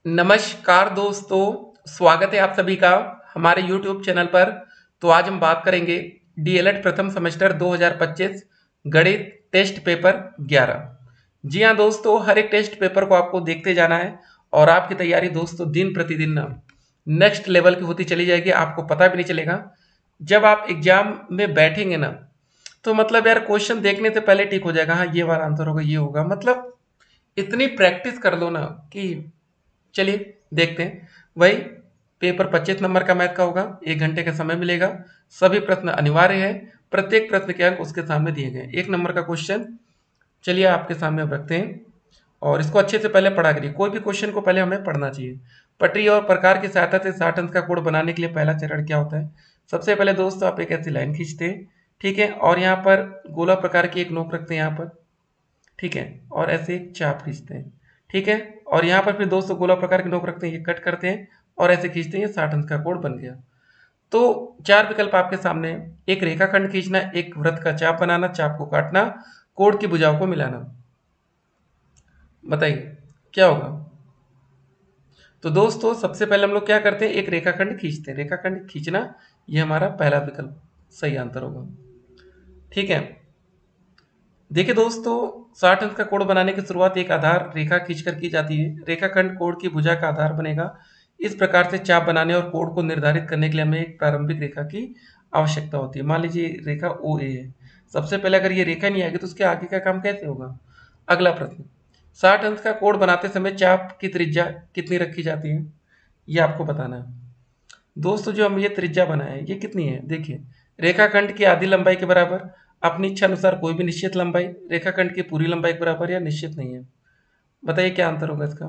नमस्कार दोस्तों, स्वागत है आप सभी का हमारे YouTube चैनल पर। तो आज हम बात करेंगे डीएलएड प्रथम सेमेस्टर 2025 गणित टेस्ट पेपर 11। जी हाँ दोस्तों, हर एक टेस्ट पेपर को आपको देखते जाना है और आपकी तैयारी दोस्तों दिन प्रतिदिन ना नेक्स्ट लेवल की होती चली जाएगी। आपको पता भी नहीं चलेगा जब आप एग्जाम में बैठेंगे ना, तो मतलब यार क्वेश्चन देखने से पहले ठीक हो जाएगा, हाँ ये वाला आंसर होगा, ये होगा। मतलब इतनी प्रैक्टिस कर लो ना कि चलिए देखते हैं। वही पेपर 25 नंबर का मैथ का होगा, 1 घंटे का समय मिलेगा। सभी प्रश्न अनिवार्य है, प्रत्येक प्रश्न के अंक उसके सामने दिए गए। 1 नंबर का क्वेश्चन चलिए आपके सामने अब रखते हैं और इसको अच्छे से पहले पढ़ा करिए। कोई भी क्वेश्चन को पहले हमें पढ़ना चाहिए। पटरी और प्रकार की सहायता से 60 अंक का कोड बनाने के लिए पहला चरण क्या होता है? सबसे पहले दोस्तों आप एक ऐसी लाइन खींचते हैं, ठीक है, और यहाँ पर गोला प्रकार की एक नोक रखते हैं यहाँ पर, ठीक है, और ऐसे एक चाप खींचते हैं, ठीक है, और यहाँ पर फिर दोस्तों गोला प्रकार की नोक रखते हैं, ये कट करते हैं और ऐसे खींचते हैं, ये 60 अंक का कोड बन गया। तो 4 विकल्प आपके सामने हैं। एक रेखाखंड खींचना, एक वृत्त का चाप बनाना, चाप को काटना, कोड की भुजाओं को मिलाना। बताइए क्या होगा? तो दोस्तों सबसे पहले हम लोग क्या करते हैं, एक रेखाखंड खींचते हैं। रेखाखंड खींचना, ये हमारा पहला विकल्प सही आंसर होगा, ठीक है। देखिए दोस्तों, 60 अंक का कोड बनाने की शुरुआत एक आधार रेखा खींचकर की जाती है। रेखाखंड कोड की भुजा का आधार बनेगा। इस प्रकार से चाप बनाने और कोड को निर्धारित करने के लिए हमें एक प्रारंभिक रेखा की आवश्यकता होती है। मान लीजिए रेखा ओ ए है। सबसे पहले अगर ये रेखा नहीं आएगी तो उसके आगे का काम कैसे होगा? अगला प्रश्न, 60 अंक का कोड बनाते समय चाप की त्रिज्या कितनी रखी जाती है? ये आपको बताना है। दोस्तों जो हम ये त्रिज्या बनाए ये कितनी है? देखिए, रेखाखंड की आधी लंबाई के बराबर, अपनी इच्छा अनुसार कोई भी निश्चित लंबाई, रेखाखंड की पूरी लंबाई के बराबर या निश्चित नहीं है। बताइए क्या आंसर होगा इसका?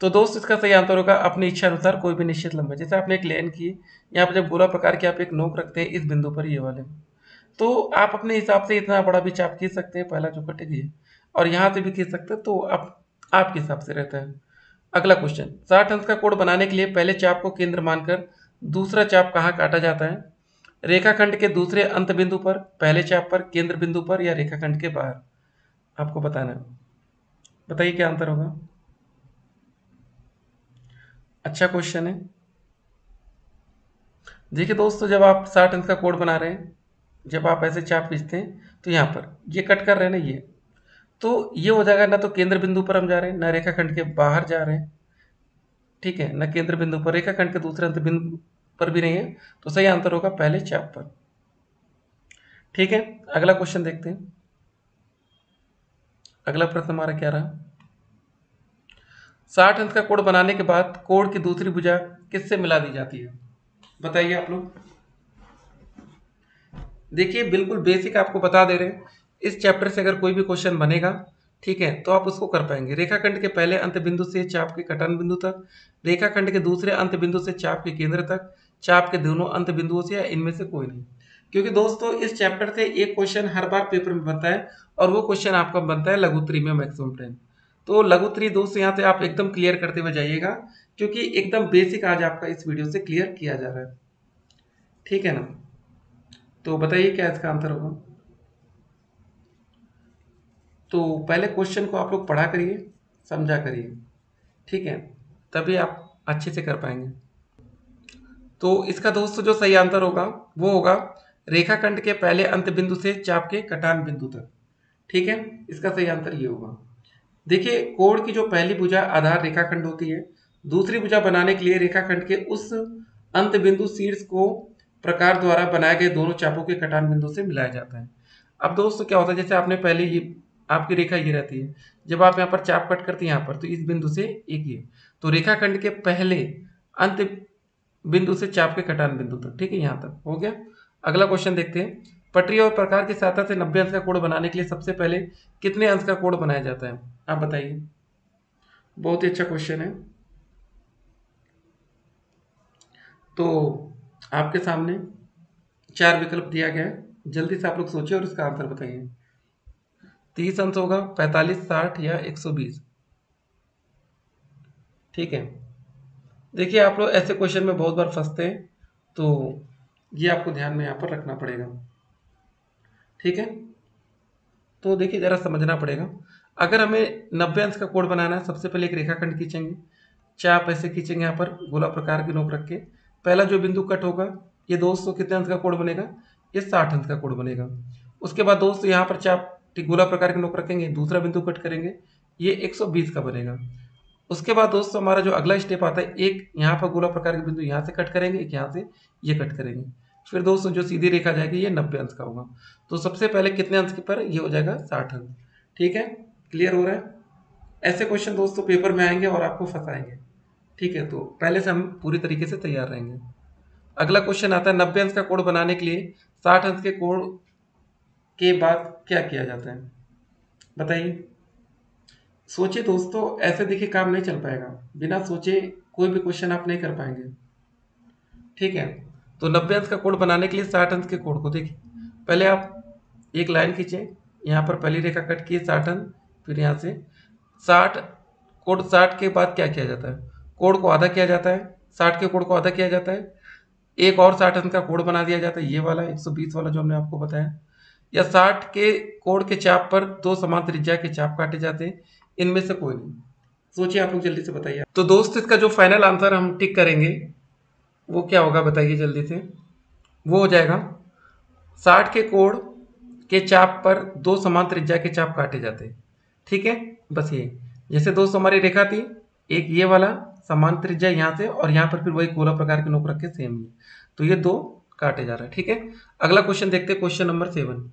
तो दोस्त इसका सही आंसर होगा अपनी इच्छा अनुसार कोई भी निश्चित लंबाई। जैसे आपने एक लेन की, यहाँ पर जब गोला प्रकार की आप एक नोक रखते हैं इस बिंदु पर, ये वाले, तो आप अपने हिसाब से इतना बड़ा भी चाप खींच सकते हैं, पहला जो कटेगी है, और यहाँ से भी खींच सकते हैं, तो आप आपके हिसाब से रहता है। अगला क्वेश्चन, 60 अंश का कोण बनाने के लिए पहले चाप को केंद्र मानकर दूसरा चाप कहाँ काटा जाता है? रेखाखंड के दूसरे अंत बिंदु पर, पहले चाप पर, केंद्र बिंदु पर, या रेखाखंड के बाहर? आपको बताना है। बताइए क्या आंसर होगा? अच्छा क्वेश्चन है। देखिए दोस्तों, जब आप 60 अंश का कोण बना रहे हैं, जब आप ऐसे चाप खींचते हैं तो यहाँ पर ये कट कर रहे हैं ना, ये तो ये हो जाएगा, ना तो केंद्र बिंदु पर हम जा रहे हैं, ना रेखाखंड के बाहर जा रहे हैं, ठीक है, न केंद्र बिंदु पर, रेखाखंड के दूसरे अंत बिंदु पर भी नहीं है। तो सही आंसर होगा पहले चाप पर, ठीक है। अगला क्वेश्चन देखते हैं। अगला प्रश्न हमारा क्या रहा? 60 अंक का कोण बनाने के बाद कोण की दूसरी भुजा किससे मिला दी जाती है? बताइए आप लोग। देखिए बिल्कुल बेसिक आपको बता दे रहे हैं, इस चैप्टर से अगर कोई भी क्वेश्चन बनेगा, ठीक है, तो आप उसको कर पाएंगे। रेखाखंड के पहले अंत बिंदु से चाप के कटान बिंदु तक, रेखाखंड के दूसरे अंत बिंदु से चाप के केंद्र तक, चाप के दोनों अंत बिंदुओं से, या इनमें से कोई नहीं। क्योंकि दोस्तों इस चैप्टर से एक क्वेश्चन हर बार पेपर में बनता है, और वो क्वेश्चन आपका बनता है लघुत्तरी में मैक्सिमम टाइम। तो लघुत्तरी दोस्त यहाँ से आप एकदम क्लियर करते हुए जाइएगा, क्योंकि एकदम बेसिक आज आपका इस वीडियो से क्लियर किया जा रहा है, ठीक है ना। तो बताइए क्या इसका आंसर होगा? तो पहले क्वेश्चन को आप लोग पढ़ा करिए, समझा करिए, ठीक है, तभी आप अच्छे से कर पाएंगे। तो इसका दोस्तों जो सही आंसर होगा वो होगा रेखाखंड के पहले अंत बिंदु से चाप के कटान बिंदु तक, ठीक है। इसका सही आंसर ये होगा। देखिए कोण की जो पहली भुजा आधार रेखाखंड होती है, दूसरी भुजा बनाने के लिए रेखाखंड के उस अंत बिंदु शीर्ष को प्रकार द्वारा बनाए गए दोनों चापों के कटान बिंदु से मिलाया जाता है। अब दोस्तों क्या होता है, जैसे आपने पहले ये आपकी रेखा ये रहती है, जब आप यहाँ पर चाप कट करते हैं यहाँ पर, तो इस बिंदु से एक ये, तो रेखाखंड के पहले अंत बिंदु से चाप के कटान बिंदु तक, ठीक है, यहाँ तक हो गया। अगला क्वेश्चन देखते हैं। पटरी और प्रकार की सहायता से 90 अंश का कोण बनाने के लिए सबसे पहले कितने अंश का कोण बनाया जाता है? आप बताइए। बहुत ही अच्छा क्वेश्चन है। तो आपके सामने 4 विकल्प दिया गया है, जल्दी से आप लोग सोचिए और इसका आंसर बताइए। 30 अंश होगा, 45, 60 या 120? ठीक है। देखिए आप लोग ऐसे क्वेश्चन में बहुत बार फंसते हैं, तो ये आपको ध्यान में यहाँ पर रखना पड़ेगा, ठीक है। तो देखिए जरा समझना पड़ेगा। अगर हमें 90 अंश का कोण बनाना है, सबसे पहले एक रेखाखंड खींचेंगे, चाप ऐसे खींचेंगे यहाँ पर गोला प्रकार की नोक रख के। पहला जो बिंदु कट होगा ये दोस्तों कितने अंश का कोण बनेगा, ये 60 अंश का कोण बनेगा। उसके बाद दोस्तों यहाँ पर चाप गोला प्रकार की नोक रखेंगे, दूसरा बिंदु कट करेंगे, ये 120 का बनेगा। उसके बाद दोस्तों हमारा जो अगला स्टेप आता है, एक यहाँ पर गोला प्रकार के बिंदु यहाँ से कट करेंगे, एक यहाँ से ये कट करेंगे, फिर दोस्तों जो सीधी रेखा जाएगी ये 90 अंश का होगा। तो सबसे पहले कितने अंश के पर, ये हो जाएगा 60 अंश। ठीक है, क्लियर हो रहा है। ऐसे क्वेश्चन दोस्तों पेपर में आएंगे और आपको फंसाएंगे। ठीक है, तो पहले से हम पूरी तरीके से तैयार रहेंगे। अगला क्वेश्चन आता है 90 अंश का कोण बनाने के लिए 60 अंश के कोण के बाद क्या किया जाता है, बताइए। सोचिए दोस्तों, ऐसे देखिए काम नहीं चल पाएगा, बिना सोचे कोई भी क्वेश्चन आप नहीं कर पाएंगे। ठीक है, तो 90 अंश का कोण बनाने के लिए 60 अंश के कोण को देखिए, पहले आप एक लाइन खींचे, यहाँ पर पहली रेखा कट की 60 अंश, फिर यहाँ से 60 कोण, 60 के बाद क्या किया जाता है, कोण को आधा किया जाता है, 60 के कोण को आधा किया जाता है, एक और 60 अंश का कोण बना दिया जाता है, ये वाला 120 वाला जो हमने आपको बताया, या 60 के कोण के चाप पर दो समान त्रिज्या के चाप काटे जाते हैं, इनमें से कोई नहीं। सोचिए आप लोग, जल्दी से बताइए। तो दोस्त इसका जो फाइनल आंसर हम टिक करेंगे वो क्या होगा, बताइए जल्दी से। वो हो जाएगा 60 के कोण के चाप पर दो समान त्रिज्या के चाप काटे जाते हैं। ठीक है, बस ये, जैसे दोस्तों हमारी रेखा थी, एक ये वाला समान त्रिज्या यहाँ से, और यहाँ पर फिर वही गोला प्रकार के नोक रख के सेम ही, तो ये दो काटे जा रहा है। ठीक है, अगला क्वेश्चन देखते हैं, क्वेश्चन नंबर 7।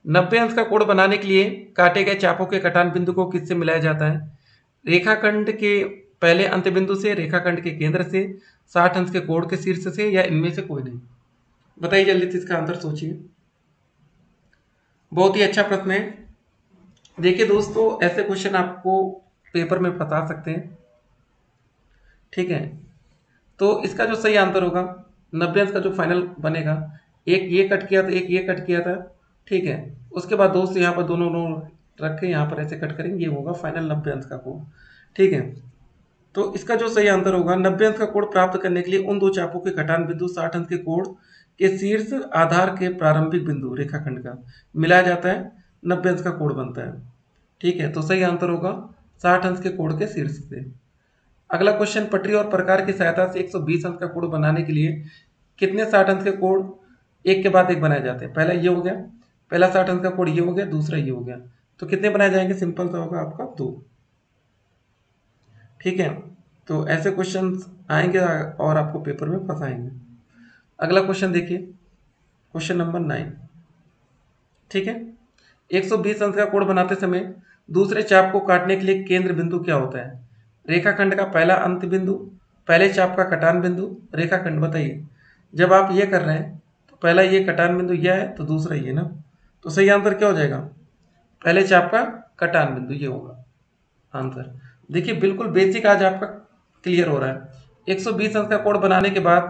90 अंश का कोण बनाने के लिए काटे गए चापों के कटान बिंदु को किससे मिलाया जाता है, रेखाखंड के पहले अंत बिंदु से, रेखाखंड के केंद्र से, 60 अंश के कोण के शीर्ष से, या इनमें से कोई नहीं। बताइए जल्दी से इसका आंसर सोचिए। बहुत ही अच्छा प्रश्न है। देखिए दोस्तों, ऐसे क्वेश्चन आपको पेपर में फंसा सकते हैं। ठीक है, तो इसका जो सही आंसर होगा, 90 अंश का जो फाइनल बनेगा, एक ये कट किया था, एक ये कट किया था। ठीक है, उसके बाद दोस्त यहाँ पर दोनों रख के यहाँ पर ऐसे कट करेंगे, ये होगा फाइनल 90 अंश का कोण। ठीक है, तो इसका जो सही आंसर होगा, 90 अंश का कोण प्राप्त करने के लिए उन दो चापों के घटान बिंदु 60 अंश के कोण के शीर्ष आधार के प्रारंभिक बिंदु रेखाखंड का मिलाया जाता है, 90 अंश का कोण बनता है। ठीक है, तो सही आंसर होगा 60 अंश के कोण के शीर्ष से। अगला क्वेश्चन, पटरी और प्रकार की सहायता से 120 अंश का कोण बनाने के लिए कितने 60 अंश के कोण एक के बाद एक बनाए जाते हैं। पहला ये हो गया, पहला 60 अंश का कोण ये हो गया, दूसरा ये हो गया, तो कितने बनाए जाएंगे, सिंपल सा होगा आपका 2। ठीक है, तो ऐसे क्वेश्चन आएंगे और आपको पेपर में फंसाएंगे। अगला क्वेश्चन देखिए, क्वेश्चन नंबर 9। ठीक है, 120 अंश का कोण बनाते समय दूसरे चाप को काटने के लिए केंद्र बिंदु क्या होता है, रेखाखंड का पहला अंत बिंदु, पहले चाप का कटान बिंदु, रेखाखंड। बताइए, जब आप ये कर रहे हैं तो पहला ये कटान बिंदु यह है, तो दूसरा ये ना, तो सही आंसर क्या हो जाएगा, पहले चाप का कटान बिंदु, ये होगा आंसर। देखिए बिल्कुल बेसिक आज आपका क्लियर हो रहा है। 120 अंश का कोण बनाने के बाद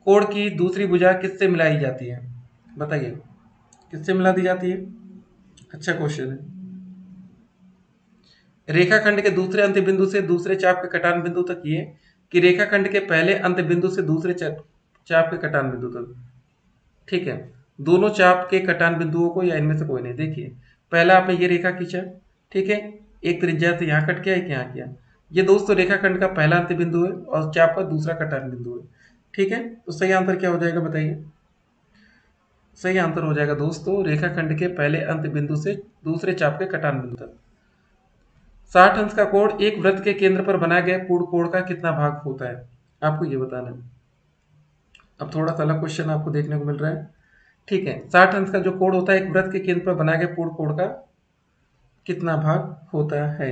कोण की दूसरी भुजा किससे मिलाई जाती है, बताइए किससे मिला दी जाती है। अच्छा क्वेश्चन है। रेखाखंड के दूसरे अंत बिंदु से दूसरे चाप के कटान बिंदु तक, ये कि रेखाखंड के पहले अंत बिंदु से दूसरे चाप के कटान बिंदु तक। ठीक है, दोनों चाप के कटान बिंदुओं को, या इनमें से कोई नहीं। देखिए पहला आपने ये रेखा खींचा, ठीक है, एक त्रिज्या से यहाँ कट किया, एक यहाँ किया, ये दोस्तों रेखाखंड का पहला अंत बिंदु है और चाप का दूसरा कटान बिंदु है। ठीक है, तो सही आंसर क्या हो जाएगा, बताइए। सही आंसर हो जाएगा दोस्तों, रेखाखंड के पहले अंत बिंदु से दूसरे चाप के कटान बिंदु तक। 60 अंश का कोण एक वृत्त के केंद्र पर बनाए गए पूर्ण कोण का कितना भाग होता है, आपको ये बताना है। अब थोड़ा सा अलग क्वेश्चन आपको देखने को मिल रहा है। ठीक है, 60 अंश का जो कोण होता है एक वृत्त के केंद्र पर बनाए गए पूर्ण कोण का कितना भाग होता है।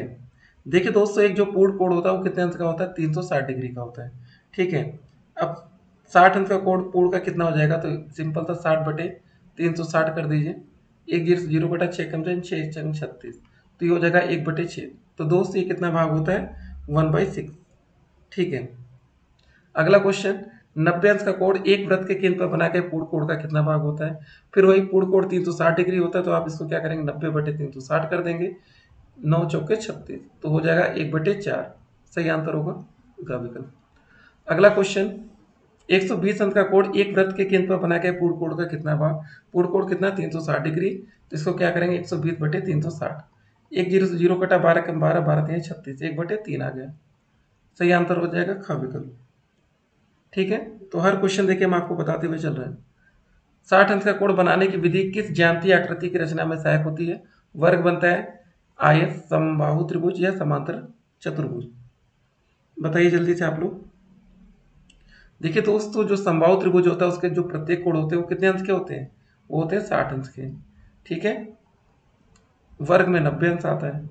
देखिए दोस्तों, एक जो पूर्ण कोण होता है वो कितने अंश का होता है, 360 डिग्री का होता है। ठीक है, अब 60 अंश का कोण पूर्ण का कितना हो जाएगा, तो सिंपल सा 60/360 कर दीजिए, एक 0/6 कम से 6×36, तो ये हो जाएगा 1/6। तो दोस्त ये कितना भाग होता है, 1/6। ठीक है, अगला क्वेश्चन, 90 अंश का कोण एक वृत्त के केंद्र पर बना के पूर्ण कोण का कितना भाग होता है। फिर वही पूर्ण कोण 360 डिग्री होता है, तो आप इसको क्या करेंगे, 90/360 कर देंगे, 9 चौके 36, तो हो जाएगा 1/4। सही आंसर होगा का विकल्प। अगला क्वेश्चन, 120 अंश का कोण एक वृत्त के केंद्र पर बना के पूर्ण कोण का कितना भाग, पूर्ण कोण कितना 360 डिग्री, तो इसको क्या करेंगे 120/360, एक जीरो से जीरो कटा, 12 कम 12, 12 3 36, 1/3 आ गया। सही आंसर हो जाएगा ख विकल्प। ठीक है, तो हर क्वेश्चन देखिए हम आपको बताते हुए चल रहे हैं। 60 अंक का कोण बनाने की विधि किस ज्यामितीय आकृति की रचना में सहायक होती है? वर्ग बनता है, आयत, समबाहु त्रिभुज या समांतर चतुर्भुज? बताइए जल्दी से आप लोग। देखिए दोस्तों, जो समबाहु त्रिभुज होता है उसके जो प्रत्येक कोण होते हैं वो कितने अंश के होते हैं? वो होते हैं 60 अंश के। ठीक है, वर्ग में 90 अंश आता है।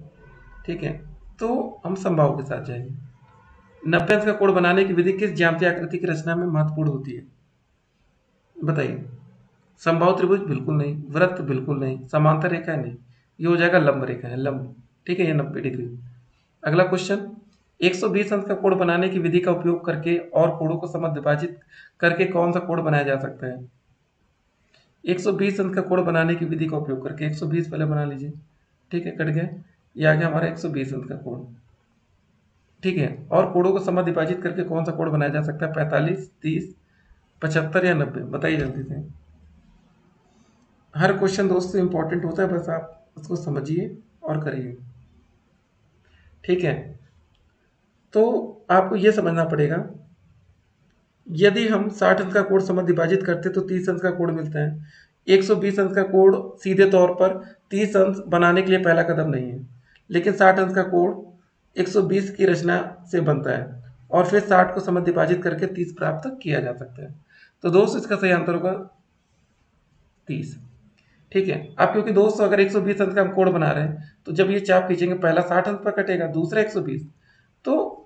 ठीक है, तो हम समबाहु के साथ जाएंगे। 90 अंश का कोण बनाने की विधि किस ज्यामितीय आकृति की रचना में महत्वपूर्ण होती है? बताइए। समबाहु त्रिभुज बिल्कुल नहीं, वृत्त बिल्कुल नहीं, समांतर रेखा नहीं, ये हो जाएगा लंब रेखा है, लंब। ठीक है, ये 90 डिग्री। अगला क्वेश्चन, 120 अंश का कोण बनाने की विधि का उपयोग करके और कोणों को समद्विभाजित विभाजित करके कौन सा कोण बनाया जा सकता है? 120 अंश का कोण बनाने की विधि का उपयोग करके 120 पहले बना लीजिए। ठीक है, कट गया, ये आ गया हमारा 120 अंश का कोण। ठीक है, और कोणों को समद्विभाजित विभाजित करके कौन सा कोण बनाया जा सकता है? 45, 30, 75 या 90? बताइए जल्दी से। हर क्वेश्चन दोस्तों इंपॉर्टेंट होता है, बस आप उसको समझिए और करिए। ठीक है, तो आपको यह समझना पड़ेगा, यदि हम 60 अंश का कोण समद्विभाजित विभाजित करते तो 30 अंश का कोण मिलता है। 120 अंश का कोण सीधे तौर पर 30 अंश बनाने के लिए पहला कदम नहीं है, लेकिन 60 अंश का कोण 120 की रचना से बनता है और फिर 60 को समद्विभाजित विभाजित करके 30 प्राप्त किया जा सकता है। तो दोस्तों इसका सही आंसर होगा 30। ठीक है, अब क्योंकि दोस्तों अगर 120 अंश का हम कोण बना रहे हैं तो जब ये चाप खींचेंगे, पहला 60 अंश पर कटेगा, दूसरा 120। तो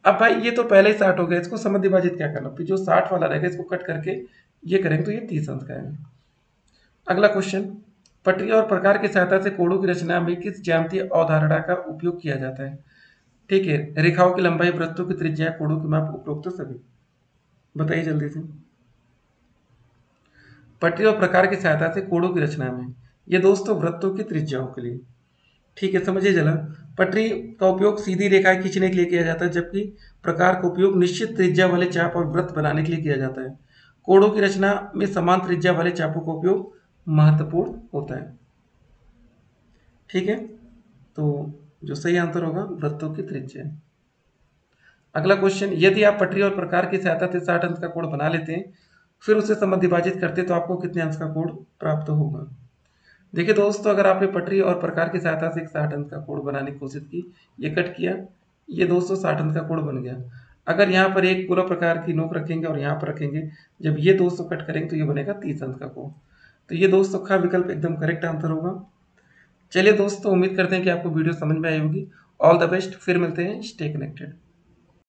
अब भाई ये तो पहले ही 60 हो गया, इसको समद्विभाजित विभाजित क्या करना, फिर जो 60 वाला रहेगा इसको कट करके ये करेंगे तो ये 30 अंश का है। अगला क्वेश्चन, पटरी और प्रकार की सहायता से कोणों की रचना में किस ज्यामितीय अवधारणा का उपयोग किया जाता है? ठीक है, रेखाओं की लंबाई, वृत्तों की त्रिज्या, कोणों की माप, उपरोक्त सभी। बताइए जल्दी से। पटरी और प्रकार की सहायता से कोणों की रचना में, ये दोस्तों वृत्तों की त्रिज्याओं के लिए। ठीक है, समझिए जरा। पटरी का उपयोग सीधी रेखाएं खींचने के लिए किया जाता है, जबकि प्रकार का उपयोग निश्चित त्रिज्या वाले चाप और वृत्त बनाने के लिए किया जाता है। कोणों की रचना में समान त्रिज्या वाले चापों का उपयोग महत्वपूर्ण होता है। ठीक है, तो जो सही आंसर होगा वृत्तों की त्रिज्या। अगला क्वेश्चन, यदि आप पटरी और प्रकार की सहायता से 60 अंश का कोण बना लेते हैं, फिर उसे समद्विभाजित करते तो आपको कितने अंश का कोण प्राप्त होगा? देखिए दोस्तों, अगर आपने पटरी और प्रकार की सहायता से एक 60 अंश का कोण बनाने की कोशिश की, ये कट किया, ये दोस्तों 60 अंश का कोण बन गया। अगर यहाँ पर एक पूरा प्रकार की नोक रखेंगे और यहाँ पर रखेंगे, जब ये दोस्तों कट करेंगे तो ये बनेगा 30 अंश का कोण। तो ये दोस्तों का विकल्प एकदम करेक्ट आंसर होगा। चलिए दोस्तों, उम्मीद करते हैं कि आपको वीडियो समझ में आई होगी। ऑल द बेस्ट, फिर मिलते हैं, स्टे कनेक्टेड।